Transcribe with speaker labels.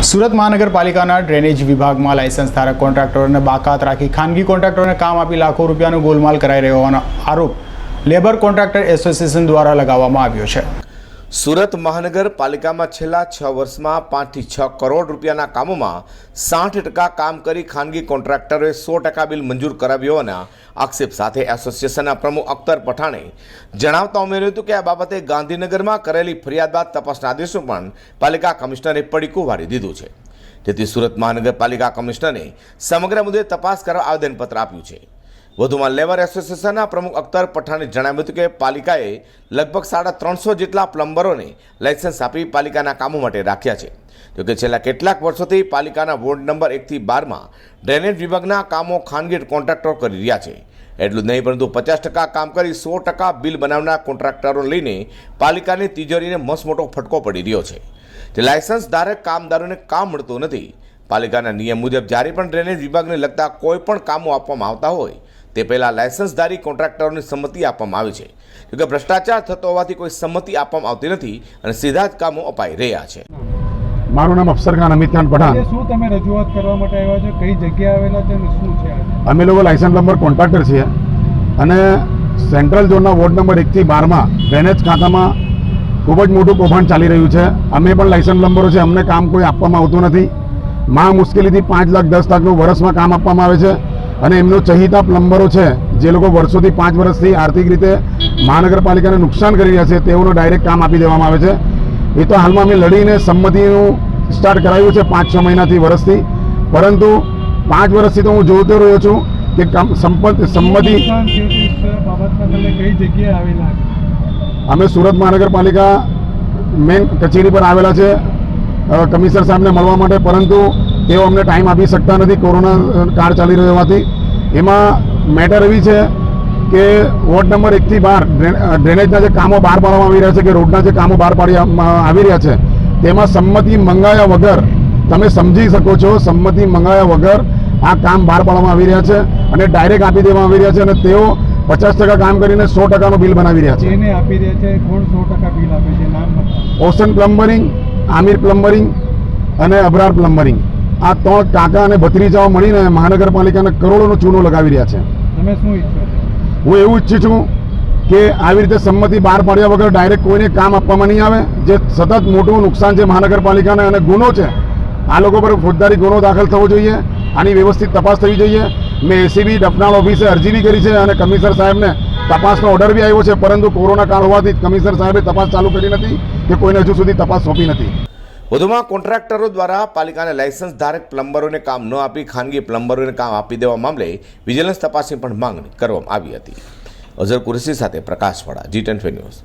Speaker 1: સુરત મહાનગરપાલિકાના ડ્રેનેજ વિભાગમાં લાયસન્સ ધારક કોન્ટ્રાક્ટરોને બાકાત રાખી ખાનગી કોન્ટ્રાક્ટરોને કામ આપી લાખો રૂપિયાનો ગોલમાલ કરાઈ રહ્યો હોવાનો આરોપ લેબર કોન્ટ્રાક્ટર એસોસિએશન દ્વારા લગાવવામાં આવ્યો છે।
Speaker 2: સુરત મહાનગરપાલિકામાં છેલ્લા 6 વર્ષમાં 5 થી 6 કરોડ રૂપિયાના કામોમાં 60% કામ કરી ખાનગી કોન્ટ્રાક્ટરોએ 100% બિલ મંજૂર કરાવ્યું હોવાના આક્ષેપ સાથે એસોસિએશનના પ્રમુખ અખ્તર પઠાણે જણાવતા ઉમેર્યું હતું કે આ બાબતે ગાંધીનગરમાં કરેલી ફરિયાદ બાદ તપાસના આદેશો પણ પાલિકા કમિશનરે પડીકું વાળી દીધું છે। તેથી સુરત મહાનગરપાલિકા કમિશનરે સમગ્ર મુદ્દે તપાસ કરવા આવેદનપત્ર આપ્યું છે। વધુમાં લેબર એસોસિએશનના પ્રમુખ અખ્તર પઠાણે જણાવ્યું હતું કે પાલિકાએ લગભગ 350 જેટલા પ્લમ્બરોને લાયસન્સ આપી પાલિકાના કામો માટે રાખ્યા છે। જોકે છેલ્લા કેટલાક વર્ષોથી પાલિકાના વોર્ડ નંબર 1 થી 12માં ડ્રેનેજ વિભાગના કામો ખાનગી કોન્ટ્રાક્ટરો કરી રહ્યા છે। એટલું જ નહીં પરંતુ 50% કામ કરી 100% બિલ બનાવનાર કોન્ટ્રાક્ટરો લઈને પાલિકાની તિજોરીને મસમોટો ફટકો પડી રહ્યો છે। તે લાયસન્સ ધારક કામદારોને કામ મળતું નથી। પાલિકાના નિયમ મુજબ જ્યારે પણ ડ્રેનેજ વિભાગને લગતા કોઈ પણ કામો આપવામાં આવતા હોય તે પહેલાં લાયસન્સધારી કોન્ટ્રાક્ટરોની સંમતિ આપવામાં આવે છે। જોકે ભ્રષ્ટાચાર થતો હોવાથી કોઈ સંમતિ આપવામાં આવતી નથી અને સીધા જ કામો અપાઈ રહ્યા છે।
Speaker 3: મારું નામ અફસર ખાન અમિત ખાન પઠાણ।
Speaker 4: શું તમે રજૂઆત કરવા માટે આવ્યા છો? કઈ જગ્યાએ આવેલા છે અને શું છે?
Speaker 3: અમે લોકો લાયસન્સ નંબર કોન્ટ્રાક્ટર છીએ અને સેન્ટ્રલ ઝોનના વોર્ડ નંબર 1 થી 12માં ડ્રેનેજ ખાતામાં ખૂબ જ મોટું કૌભાંડ ચાલી રહ્યું છે। અમે પણ લાયસન્સ નંબરો છે, અમને કામ કોઈ આપવામાં આવતું નથી। મુશ્કેલીથી 5 લાખ 10 લાખનું વર્ષમાં કામ આપવામાં આવે છે અને એમનો ચહીતા પ્લમ્બરો છે જે લોકો વર્ષોથી 5 વર્ષથી આર્થિક રીતે મહાનગરપાલિકાને નુકસાન કરી રહ્યા છે તેઓનો ડાયરેક્ટ કામ આપી દેવામાં આવે છે। એ તો હાલમાં અમે લડીને સંમતિનું સ્ટાર્ટ કરાવ્યું છે 5-6 મહિનાથી વર્ષથી, પરંતુ 5 વર્ષથી તો હું જોતો રહ્યો છું કે સંમતિ
Speaker 4: કઈ જગ્યાએ આવેલા?
Speaker 3: અમે સુરત મહાનગરપાલિકા મેન કચેરી પર આવેલા છે કમિશનર સાહેબને મળવા માટે, પરંતુ તેઓ અમને ટાઈમ આપી શકતા નથી કોરોના કાળ ચાલી રહ્યો હોવાથી। એમાં મેટર એવી છે કે વોર્ડ નંબર 1 થી 12 ડ્રેનેજના જે કામો બહાર પાડવામાં આવી રહ્યા છે કે રોડના જે કામો બહાર આવી રહ્યા છે તેમાં સંમતિ મંગાવ્યા વગર, તમે સમજી શકો છો, સંમતિ મંગાવ્યા વગર આ કામ બહાર પાડવામાં આવી રહ્યા છે અને ડાયરેક્ટ આપી દેવામાં આવી રહ્યા છે અને તેઓ 50% કામ કરીને 100%નું બિલ બનાવી રહ્યા છે।
Speaker 4: જેને આપી રહ્યા છે કોણ 100% બિલ આપે છે? નામ બતાવો।
Speaker 3: ઓશન પ્લમ્બરિંગ, આમિર પ્લમ્બરિંગ અને અબરાર પ્લમ્બરિંગ, આ 3 કાકા અને ભત્રીજાઓ મળીને મહાનગરપાલિકાને કરોડોનો ચૂનો લગાવી રહ્યા છે।
Speaker 4: તમે શું ઈચ્છો?
Speaker 3: હું એવું ઈચ્છું છું કે આવી રીતે સંમતિ બહાર પાડ્યા વગર ડાયરેક્ટ કોઈને કામ આપવામાં નહીં આવે। જે સતત મોટું નુકસાન છે મહાનગરપાલિકાને અને ગુનો છે, આ લોકો પર ફોજદારી ગુનો દાખલ થવો જોઈએ, આની વ્યવસ્થિત તપાસ થવી જોઈએ। મેં એસીબી ડફનાળ ઓફિસે અરજી બી કરી છે અને કમિશનર સાહેબને તપાસનો ઓર્ડર બી આવ્યો છે, પરંતુ કોરોના કાળ હોવાથી કમિશનર સાહેબે તપાસ ચાલુ કરી નથી કે કોઈને હજુ સુધી તપાસ સોંપી નથી।
Speaker 2: વધુમાં કોન્ટ્રાક્ટરો દ્વારા પાલિકાને લાયસન્સ ધારક પ્લમ્બરોને કામ ન આપી ખાનગી પ્લમ્બરોને કામ આપી દેવા મામલે વિજિલન્સ તપાસની પણ માંગણી કરવામાં આવી હતી। અઝર કુરેશી સાથે પ્રકાશવાળા, G10 ન્યૂઝ।